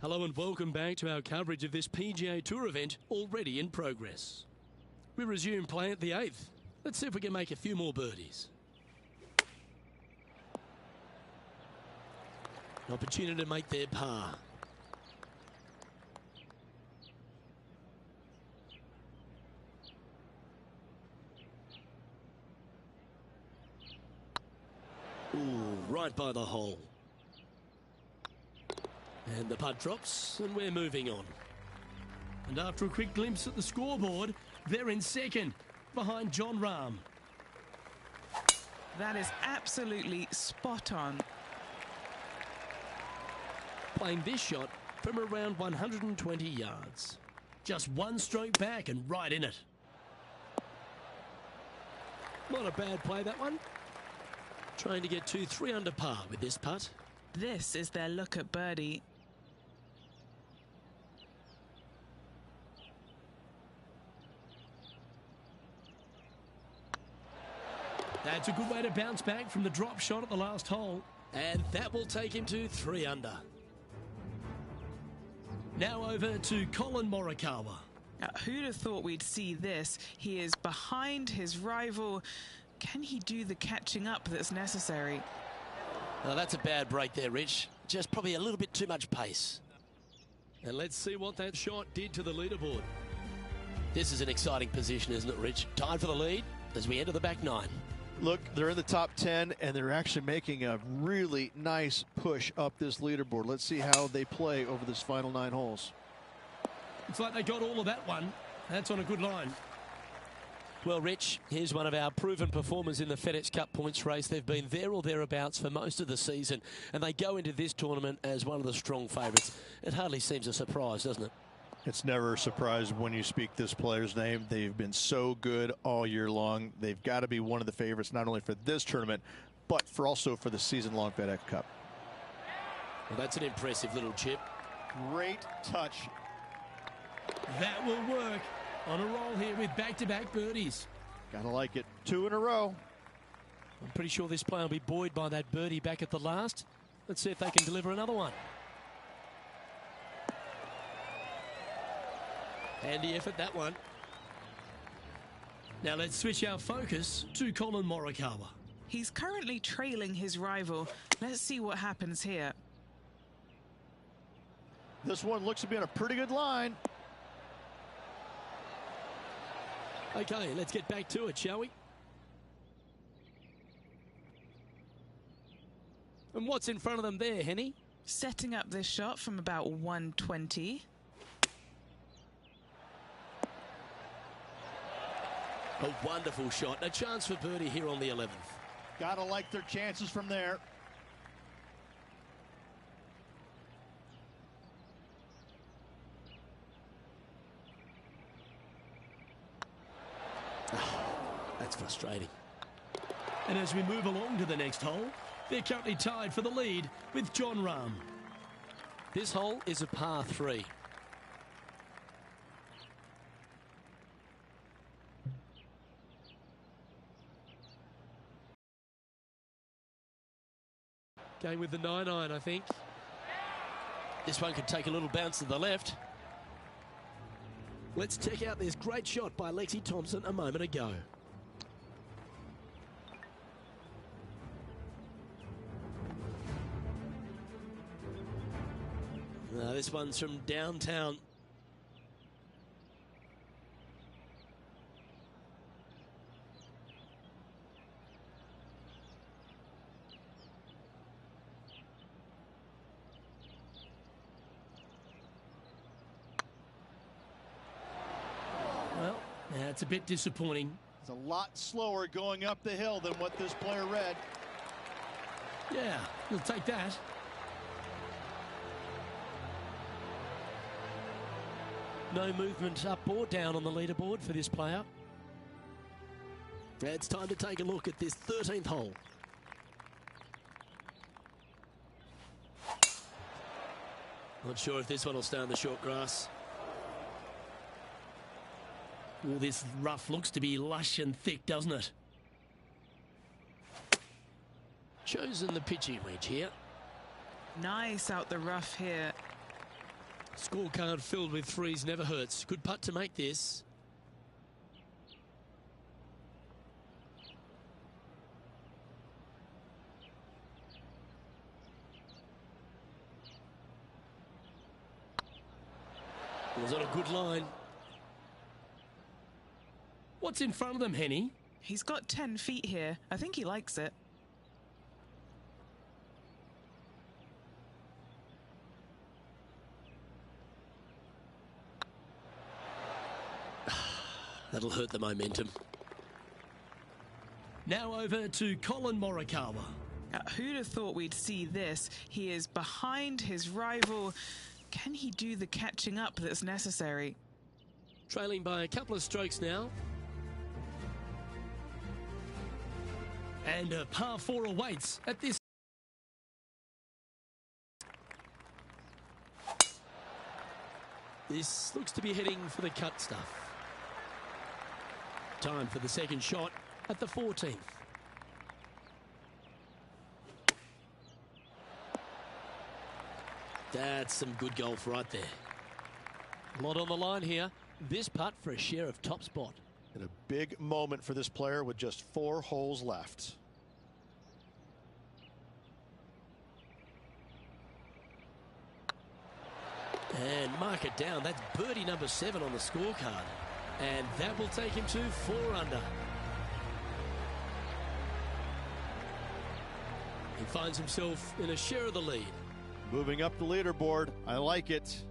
Hello and welcome back to our coverage of this PGA Tour event already in progress. We resume play at the 8th. Let's see if we can make a few more birdies. An opportunity to make their par. Ooh, right by the hole. And the putt drops, and we're moving on. And after a quick glimpse at the scoreboard, they're in second, behind Jon Rahm. That is absolutely spot on. Playing this shot from around 120 yards. Just one stroke back and right in it. Not a bad play, that one. Trying to get 2-3 under par with this putt. This is their look at birdie. That's a good way to bounce back from the drop shot at the last hole. And that will take him to 3 under. Now over to Collin Morikawa. Who'd have thought we'd see this? He is behind his rival. Can he do the catching up that's necessary? Well, that's a bad break there, Rich. Just probably a little bit too much pace. And let's see what that shot did to the leaderboard. This is an exciting position, isn't it, Rich? Tied for the lead as we enter the back 9. Look, they're in the top 10, and they're actually making a really nice push up this leaderboard. Let's see how they play over this final 9 holes. It's like they got all of that one. That's on a good line. Well, Rich, here's one of our proven performers in the FedEx Cup points race. They've been there or thereabouts for most of the season, and they go into this tournament as one of the strong favourites. It hardly seems a surprise, doesn't it? It's never a surprise when you speak this player's name. They've been so good all year long. They've got to be one of the favorites, not only for this tournament, but also for the season-long FedEx Cup. Well, that's an impressive little chip. Great touch. That will work. On a roll here with back-to-back birdies. Gotta like it. 2 in a row. I'm pretty sure this player will be buoyed by that birdie back at the last. Let's see if they can deliver another one. Handy effort, that one. Now let's switch our focus to Collin Morikawa. He's currently trailing his rival. Let's see what happens here. This one looks to be on a pretty good line. Okay, let's get back to it, shall we? And what's in front of them there, Henny? Setting up this shot from about 120. A wonderful shot. A chance for birdie here on the 11th. Gotta like their chances from there. That's frustrating. And as we move along to the next hole, they're currently tied for the lead with Jon Rahm. This hole is a par 3. Going with the 9-iron, I think. This one could take a little bounce to the left. Let's check out this great shot by Lexi Thompson a moment ago. This one's from downtown. Well, that's a bit disappointing. It's a lot slower going up the hill than what this player read. Yeah, we'll take that. No movement up or down on the leaderboard for this player. It's time to take a look at this 13th hole. Not sure if this one will stay on the short grass. All this rough looks to be lush and thick, doesn't it? Chosen the pitching wedge here. Nice out the rough here. Scorecard filled with threes never hurts. Good putt to make this. Was on a good line. What's in front of them, Henny? He's got 10 feet here. I think he likes it. That'll hurt the momentum. Now over to Colin Morikawa. Who'd have thought we'd see this? He is behind his rival. Can he do the catching up that's necessary? Trailing by a couple of strokes now. And a par 4 awaits at this. This looks to be heading for the cut stuff. Time for the second shot at the 14th. That's some good golf right there. A lot on the line here. This putt for a share of top spot. And a big moment for this player with just 4 holes left. And mark it down. That's birdie number 7 on the scorecard. And that will take him to 4 under. He finds himself in a share of the lead. Moving up the leaderboard. I like it.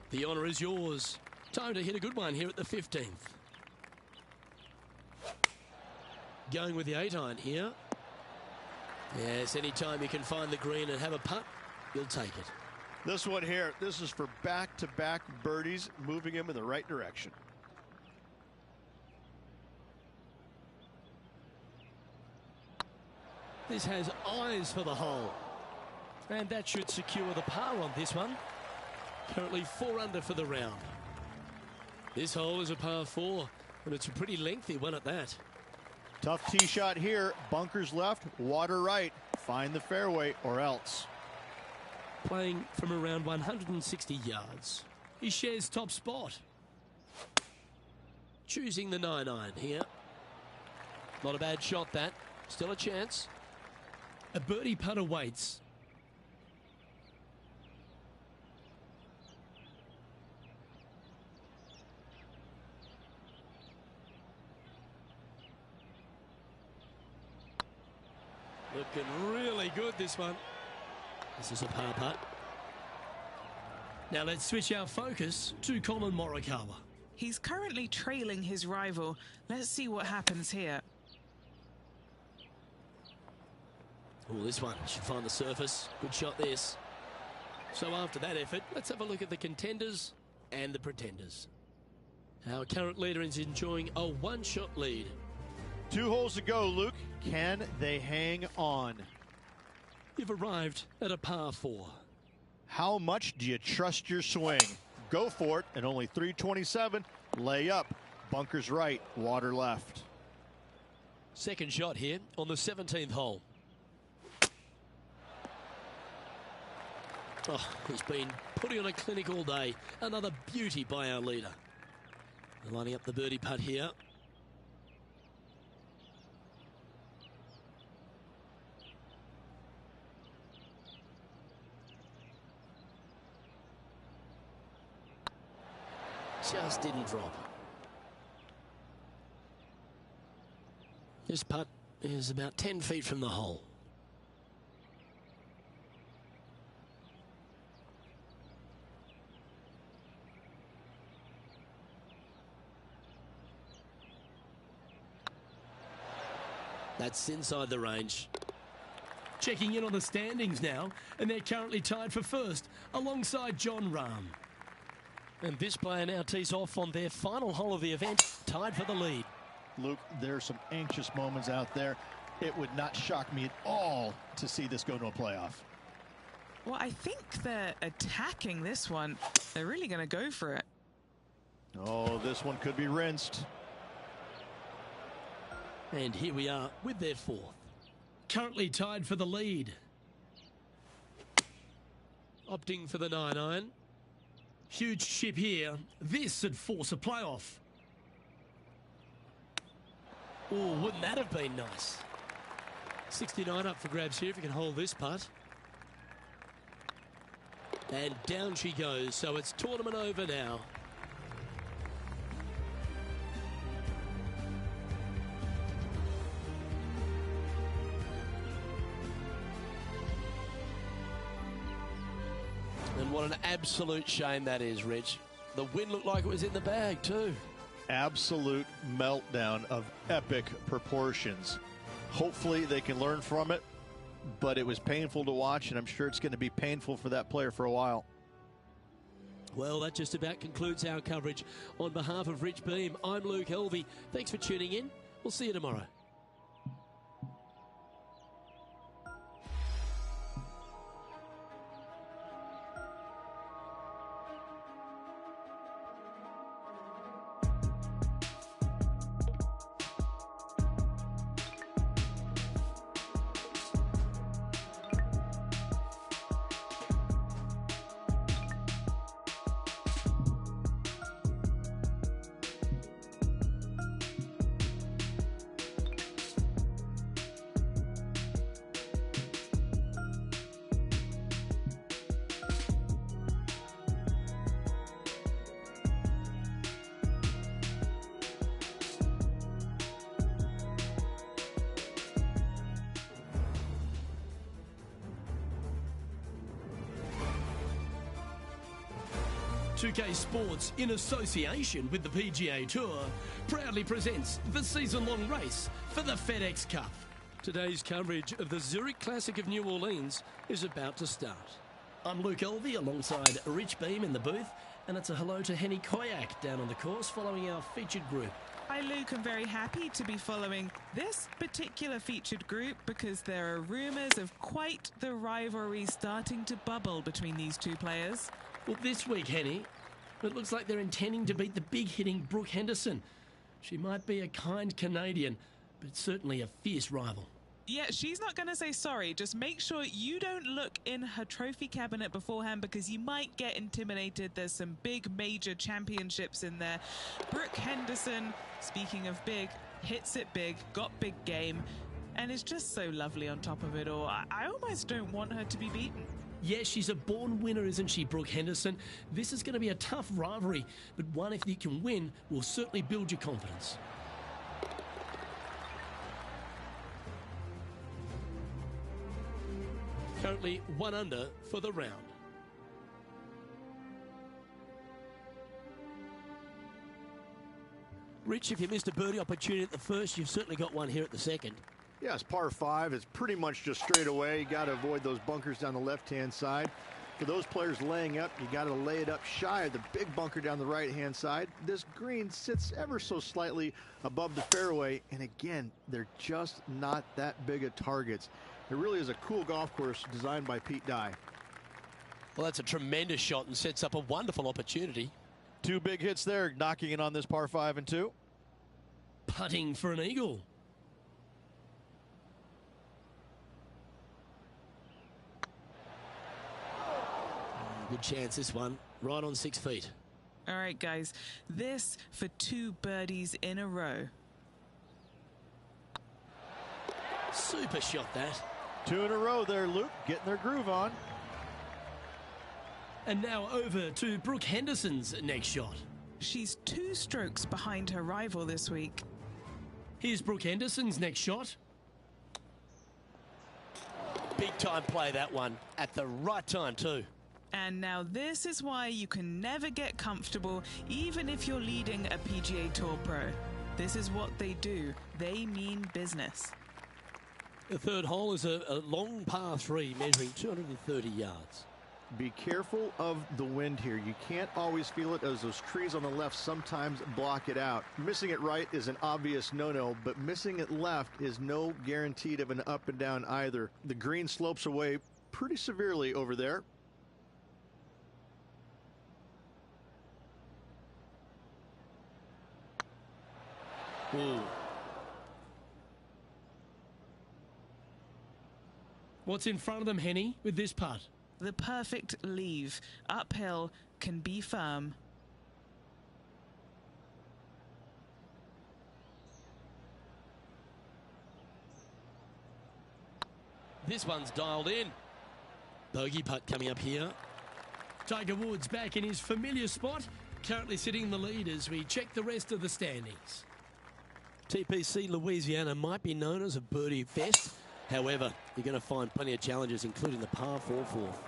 The honour is yours. Time to hit a good one here at the 15th. Going with the 8-iron here. Yes, anytime you can find the green and have a putt, you'll take it. This one here, this is for back-to-back birdies, moving him in the right direction. This has eyes for the hole. And that should secure the par on this one. Currently 4 under for the round. This hole is a par 4, and it's a pretty lengthy one at that. Tough tee shot here. Bunkers left, water right. Find the fairway or else. Playing from around 160 yards. He shares top spot. Choosing the 9-iron here. Not a bad shot, that. Still a chance. A birdie putt awaits. Looking really good, this one. This is a par putt. Now let's switch our focus to Colin Morikawa. He's currently trailing his rival. Let's see what happens here. Oh, this one should find the surface. Good shot, this. So after that effort, let's have a look at the contenders and the pretenders. Our current leader is enjoying a 1-shot lead. 2 holes to go, Luke. Can they hang on? You've arrived at a par 4. How much do you trust your swing? Go for it at only 327. Lay up. Bunkers right, water left. Second shot here on the 17th hole. Oh, he's been putting on a clinic all day. Another beauty by our leader. Lining up the birdie putt here. Just didn't drop. This putt is about 10 feet from the hole. That's inside the range. Checking in on the standings now, and they're currently tied for first alongside John Rahm. And this player now tees off on their final hole of the event, tied for the lead. Luke, there's some anxious moments out there. It would not shock me at all to see this go to a playoff. Well, I think they're attacking this one. They're really going to go for it. Oh, this one could be rinsed. And here we are with their 4th. Currently tied for the lead. Opting for the 9-iron. Huge chip here. This would force a playoff. Oh, wouldn't that have been nice? 69 up for grabs here if you can hold this putt. And down she goes, so it's tournament over now. And what an absolute shame that is, Rich. The win looked like it was in the bag too. Absolute meltdown of epic proportions. Hopefully they can learn from it, but it was painful to watch, and I'm sure it's going to be painful for that player for a while. Well, that just about concludes our coverage. On behalf of Rich Beam, I'm Luke Helvey. Thanks for tuning in. We'll see you tomorrow. UK Sports, in association with the PGA Tour, proudly presents the season-long race for the FedEx Cup. Today's coverage of the Zurich Classic of New Orleans is about to start. I'm Luke Helvey alongside Rich Beam in the booth, and it's a hello to Henny Koyak down on the course following our featured group. Hi Luke, I'm very happy to be following this particular featured group because there are rumours of quite the rivalry starting to bubble between these two players. Well, this week, Henny, it looks like they're intending to beat the big-hitting Brooke Henderson. She might be a kind Canadian, but certainly a fierce rival. Yeah, she's not going to say sorry. Just make sure you don't look in her trophy cabinet beforehand because you might get intimidated. There's some big major championships in there. Brooke Henderson, speaking of big, hits it big, got big game, and is just so lovely on top of it all. I almost don't want her to be beaten. Yes, she's a born winner, isn't she, Brooke Henderson? This is going to be a tough rivalry, but one if you can win will certainly build your confidence. Currently 1 under for the round. Rich, if you missed a birdie opportunity at the first, you've certainly got one here at the second. Yeah, it's par 5. It's pretty much just straight away. You got to avoid those bunkers down the left-hand side. For those players laying up, you got to lay it up shy of the big bunker down the right-hand side. This green sits ever so slightly above the fairway, and again, they're just not that big of targets. It really is a cool golf course designed by Pete Dye. Well, that's a tremendous shot and sets up a wonderful opportunity. 2 big hits there, knocking it on this par 5 and 2. Putting for an eagle. Good chance, this one. Right on 6 feet. All right, guys. This for 2 birdies in a row. Super shot, that. 2 in a row there, Luke. Getting their groove on. And now over to Brooke Henderson's next shot. She's 2 strokes behind her rival this week. Here's Brooke Henderson's next shot. Big time play, that one. At the right time, too. And now this is why you can never get comfortable, even if you're leading a PGA Tour pro. This is what they do. They mean business. The third hole is a long par 3 measuring 230 yards. Be careful of the wind here. You can't always feel it as those trees on the left sometimes block it out. Missing it right is an obvious no-no, but missing it left is no guaranteed of an up and down either. The green slopes away pretty severely over there. Ooh. What's in front of them, Henny, with this putt? The perfect leave. Uphill, can be firm. This one's dialed in. Bogey putt coming up here. Tiger Woods back in his familiar spot, currently sitting in the lead as we check the rest of the standings. TPC Louisiana might be known as a birdie fest. However, you're going to find plenty of challenges, including the par 4 fourth.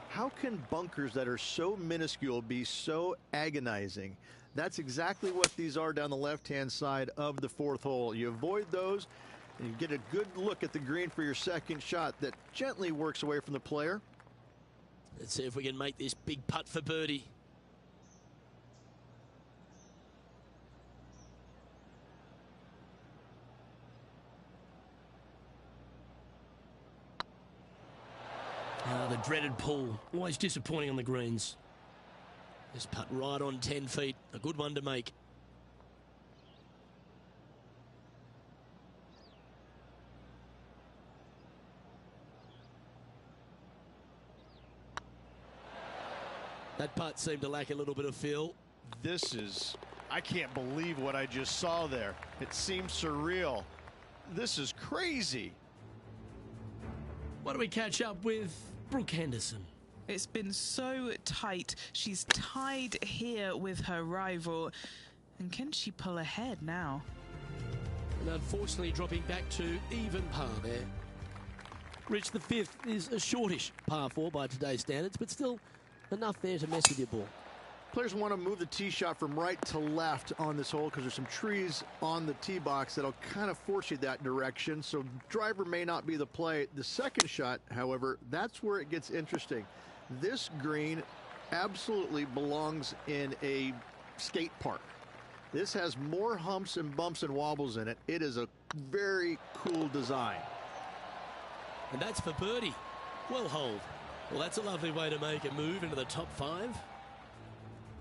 How can bunkers that are so minuscule be so agonizing? That's exactly what these are down the left-hand side of the fourth hole. You avoid those, and you get a good look at the green for your second shot that gently works away from the player. Let's see if we can make this big putt for birdie. The dreaded pull, always disappointing on the greens. This putt right on 10 feet, a good one to make. That putt seemed to lack a little bit of feel. This is, I can't believe what I just saw there. It seems surreal. This is crazy. Why don't we catch up with Brooke Henderson? It's been so tight. She's tied here with her rival. And can she pull ahead now? And unfortunately dropping back to even par there. Rich, the fifth is a shortish par 4 by today's standards, but still enough there to mess with your ball. Players want to move the tee shot from right to left on this hole because there's some trees on the tee box that'll kind of force you that direction. So driver may not be the play. The second shot, however, that's where it gets interesting. This green absolutely belongs in a skate park. This has more humps and bumps and wobbles in it. It is a very cool design. And that's for birdie. Well holed. Well, that's a lovely way to make a move into the top 5.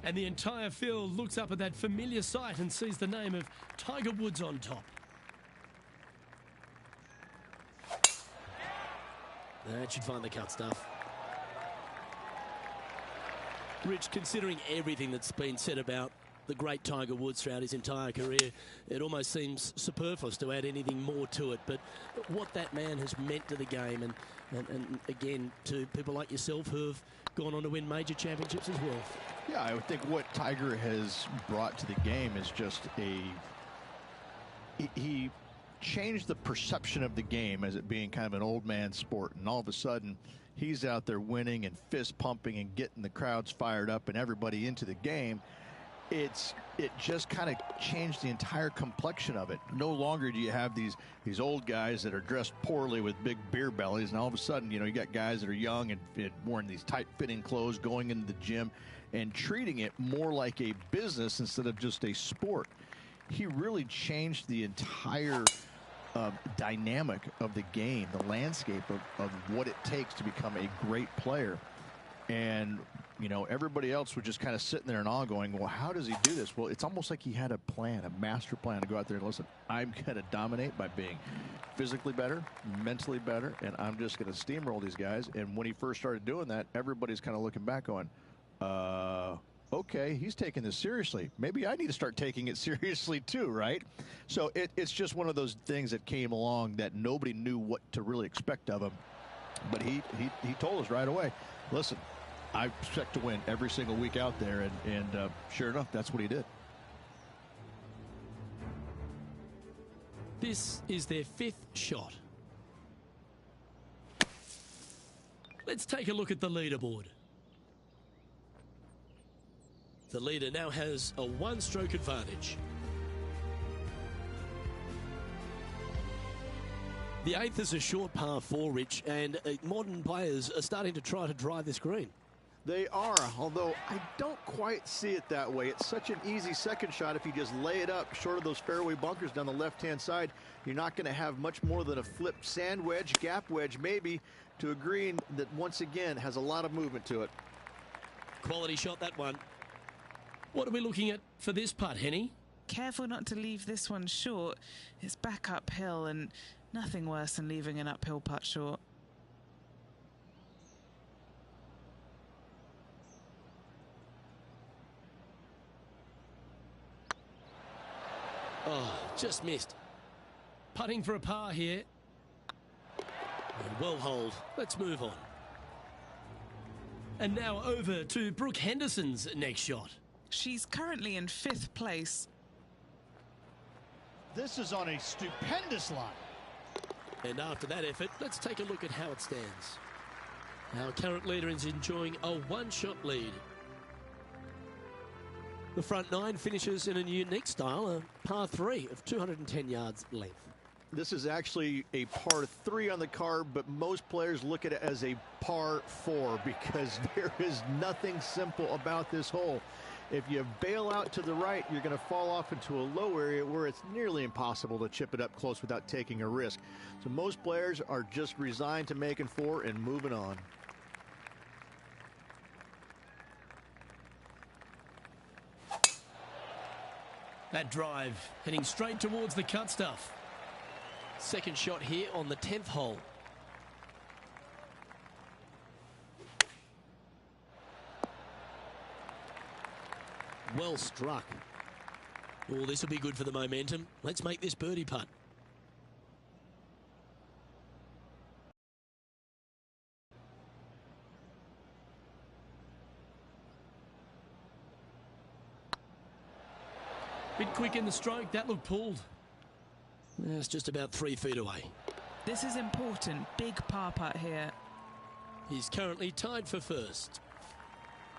And the entire field looks up at that familiar sight and sees the name of Tiger Woods on top. That should find the cut stuff. Rich, considering everything that's been said about the great Tiger Woods throughout his entire career, it almost seems superfluous to add anything more to it. But what that man has meant to the game, and again, to people like yourself who have gone on to win major championships as well. Yeah, I would think what Tiger has brought to the game is just he changed the perception of the game as it being kind of an old man sport, and all of a sudden he's out there winning and fist pumping and getting the crowds fired up and everybody into the game. It just kind of changed the entire complexion of it. No longer do you have these old guys that are dressed poorly with big beer bellies, and all of a sudden, you know, you got guys that are young and wearing these tight-fitting clothes, going into the gym and treating it more like a business instead of just a sport. He really changed the entire dynamic of the game, the landscape of what it takes to become a great player. And you know, everybody else was just kind of sitting there in awe going, well, how does he do this? Well, it's almost like he had a plan, a master plan to go out there and listen, I'm going to dominate by being physically better, mentally better, and I'm just going to steamroll these guys. And when he first started doing that, everybody's kind of looking back going, okay, he's taking this seriously. Maybe I need to start taking it seriously too, right? So it's just one of those things that came along that nobody knew what to really expect of him. But he told us right away, listen, I expect to win every single week out there, and sure enough, that's what he did. This is their 5th shot. Let's take a look at the leaderboard. The leader now has a 1-stroke advantage. The 8th is a short par 4, Rich, and modern players are starting to try to drive this green. They are, although I don't quite see it that way. It's such an easy second shot if you just lay it up short of those fairway bunkers down the left-hand side. You're not going to have much more than a flipped sand wedge, gap wedge maybe, to a green that once again has a lot of movement to it. Quality shot, that one. What are we looking at for this putt, Henny? Careful not to leave this one short. It's back uphill, and nothing worse than leaving an uphill putt short. Oh, just missed. Putting for a par here. And well holed. Let's move on. And now over to Brooke Henderson's next shot. She's currently in 5th place. This is on a stupendous line. And after that effort, let's take a look at how it stands. Our current leader is enjoying a one-shot lead. The front 9 finishes in a unique style, a par 3 of 210 yards length. This is actually a par 3 on the card, but most players look at it as a par 4 because there is nothing simple about this hole. If you bail out to the right, you're going to fall off into a low area where it's nearly impossible to chip it up close without taking a risk. So most players are just resigned to making 4 and moving on. That drive heading straight towards the cut stuff. Second shot here on the 10th hole. Well struck. Oh, this will be good for the momentum. Let's make this birdie putt. Bit quick in the stroke. That looked pulled. It's just about 3 feet away. This is important. Big par putt here. He's currently tied for first.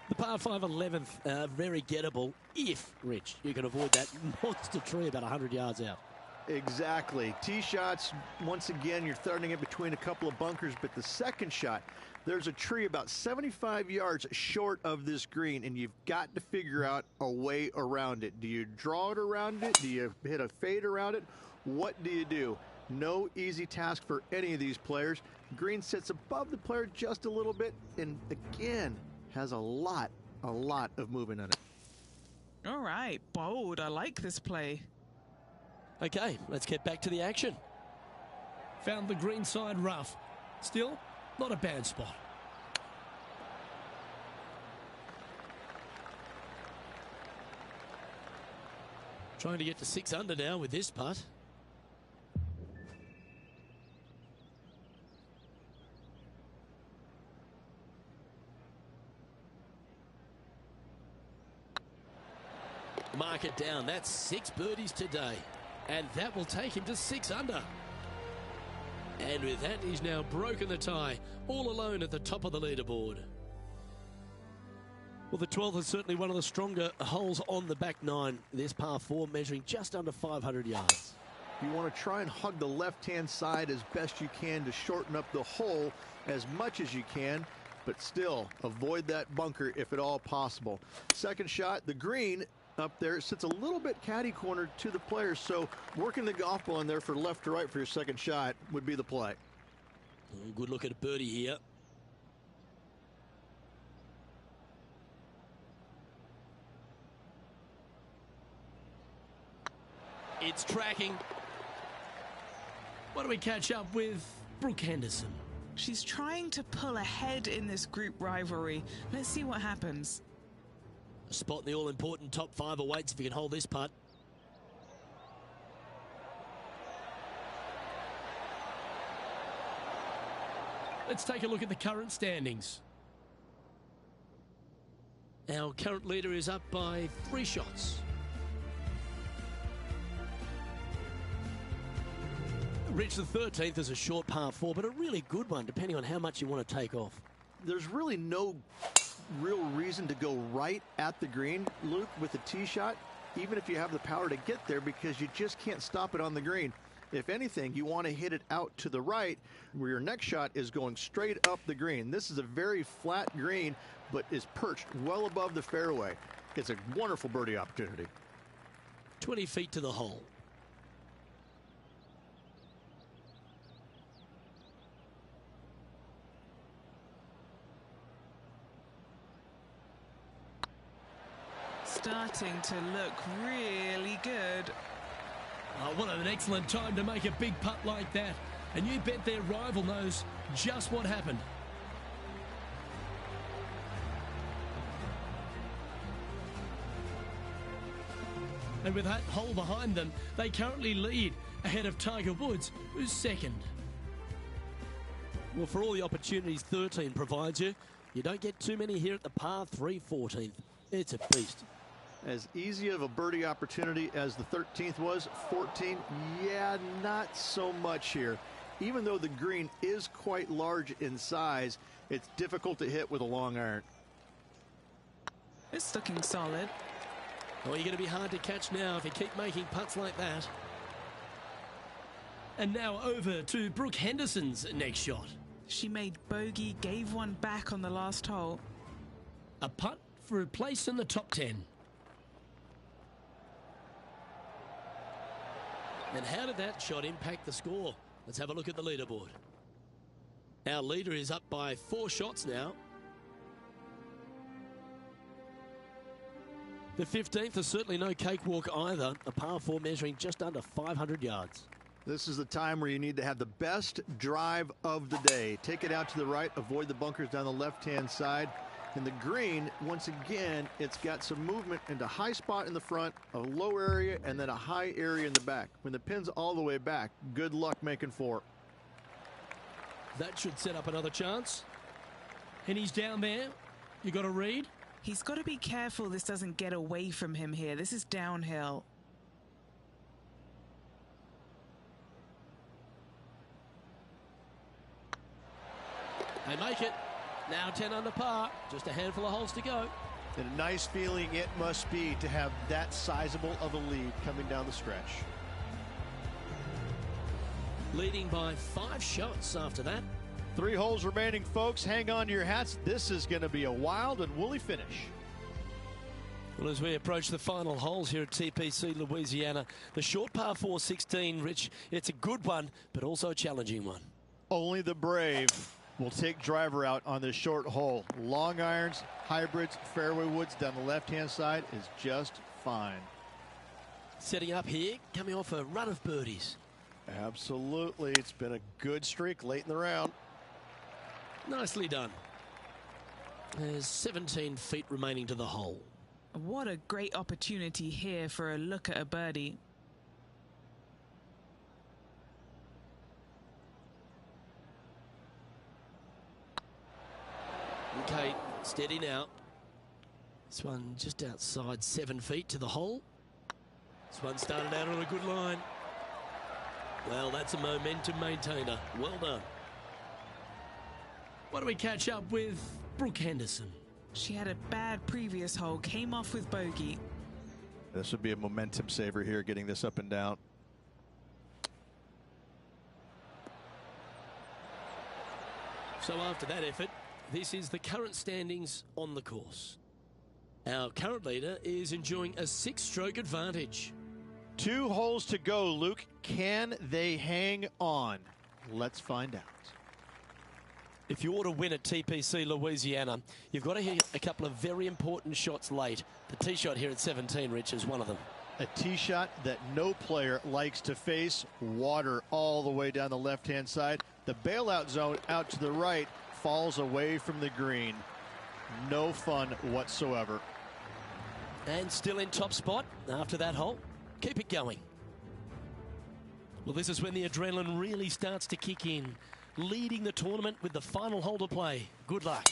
The par 5 11th, very gettable if, Rich, you can avoid that monster tree about 100 yards out. Exactly. Tee shots, once again, you're throwing it between a couple of bunkers, but the second shot, there's a tree about 75 yards short of this green, and you've got to figure out a way around it. Do you draw it around it? Do you hit a fade around it? What do you do? No easy task for any of these players. Green sits above the player just a little bit, and again, has a lot of movement on it. All right, bold. I like this play. Okay, let's get back to the action. Found the green side rough. Still, not a bad spot. Trying to get to 6 under now with this putt. Mark it down. That's 6 birdies today. And that will take him to 6 under. And with that, he's now broken the tie, all alone at the top of the leaderboard. Well, the 12th is certainly one of the stronger holes on the back 9. This par 4 measuring just under 500 yards. You want to try and hug the left-hand side as best you can to shorten up the hole as much as you can, but still avoid that bunker if at all possible. Second shot, the green up there sits a little bit caddy cornered to the players, so working the golf ball in there for left to right for your second shot would be the play. Good look at a birdie here. It's tracking. What do we catch up with Brooke Henderson? She's trying to pull ahead in this group rivalry. Let's see what happens. A spot in the all-important top 5 awaits if you can hold this putt. Let's take a look at the current standings. Our current leader is up by 3 shots. Rich, the 13th is a short par 4, but a really good one, depending on how much you want to take off. There's really no real reason to go right at the green, Luke, with a tee shot, even if you have the power to get there, because you just can't stop it on the green. If anything, you want to hit it out to the right, where your next shot is going straight up the green. This is a very flat green, but is perched well above the fairway. It's a wonderful birdie opportunity. 20 feet to the hole. Starting to look really good. Oh, what an excellent time to make a big putt like that. And you bet their rival knows just what happened. And with that hole behind them, they currently lead ahead of Tiger Woods, who's second. Well, for all the opportunities 13 provides you, you don't get too many here at the par 3 14th. It's a beast. As easy of a birdie opportunity as the 13th was, 14, yeah, not so much here. Even though the green is quite large in size, it's difficult to hit with a long iron. It's looking solid. Oh, you're going to be hard to catch now if you keep making putts like that. And now over to Brooke Henderson's next shot. She made bogey, gave one back on the last hole. A putt for a place in the top 10. And how did that shot impact the score? Let's have a look at the leaderboard. Our leader is up by 4 shots now. The 15th is certainly no cakewalk either. A par 4 measuring just under 500 yards. This is the time where you need to have the best drive of the day. Take it out to the right, avoid the bunkers down the left-hand side. And the green, once again, it's got some movement into high spot in the front, a low area, and then a high area in the back. When the pin's all the way back, good luck making 4. That should set up another chance. And he's down there. You got to read. He's got to be careful this doesn't get away from him here. This is downhill. They make it. Now 10 under par. Just a handful of holes to go. And a nice feeling it must be to have that sizable of a lead coming down the stretch. Leading by 5 shots after that. 3 holes remaining, folks. Hang on to your hats. This is going to be a wild and woolly finish. Well, as we approach the final holes here at TPC Louisiana, the short par 4 16, Rich, it's a good one, but also a challenging one. Only the brave will take driver out on this short hole. Long irons, hybrids, fairway woods down the left-hand side is just fine. Setting up here, coming off a run of birdies. Absolutely. It's been a good streak late in the round. Nicely done. There's 17 feet remaining to the hole. What a great opportunity here for a look at a birdie. Okay, steady now. This one just outside 7 feet to the hole. This one started out on a good line. Well, that's a momentum maintainer. Well done. Why don't we catch up with Brooke Henderson? She had a bad previous hole, came off with bogey. This would be a momentum saver here, getting this up and down. So after that effort, this is the current standings on the course. Our current leader is enjoying a 6-stroke advantage. 2 holes to go, Luke. Can they hang on? Let's find out. If you ought to win at TPC Louisiana, you've got to hit a couple of very important shots late. The tee shot here at 17, Rich, is one of them. A tee shot that no player likes to face. Water all the way down the left-hand side. The bailout zone out to the right falls away from the green. No fun whatsoever. And still in top spot after that hole. Keep it going. Well, this is when the adrenaline really starts to kick in. Leading the tournament with the final hole to play. Good luck.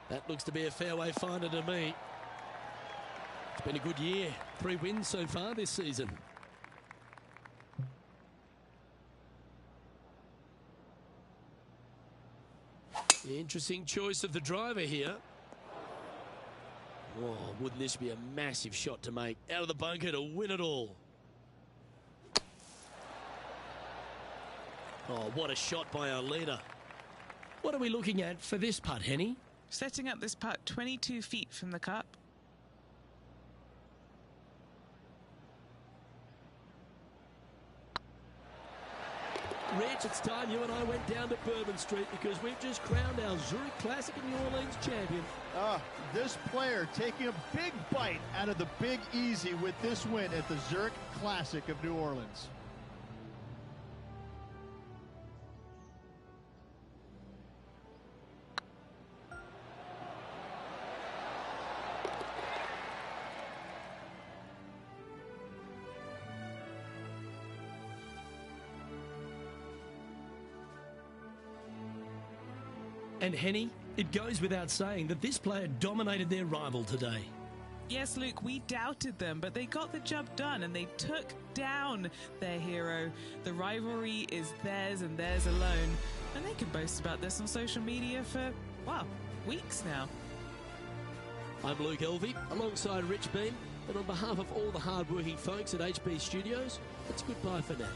That looks to be a fairway finder to me. It's been a good year. 3 wins so far this season. Interesting choice of the driver here. Oh, wouldn't this be a massive shot to make? Out of the bunker to win it all. Oh, what a shot by our leader. What are we looking at for this putt, Henny? Setting up this putt 22 feet from the cup. Rich, it's time you and I went down to Bourbon Street because we've just crowned our Zurich Classic of New Orleans champion. This player taking a big bite out of the Big Easy with this win at the Zurich Classic of New Orleans. And Henny, it goes without saying that this player dominated their rival today. Yes, Luke, we doubted them, but they got the job done and they took down their hero. The rivalry is theirs and theirs alone. And they can boast about this on social media for, well, weeks now. I'm Luke Elvey, alongside Rich Beam, and on behalf of all the hard-working folks at HB Studios, it's goodbye for now.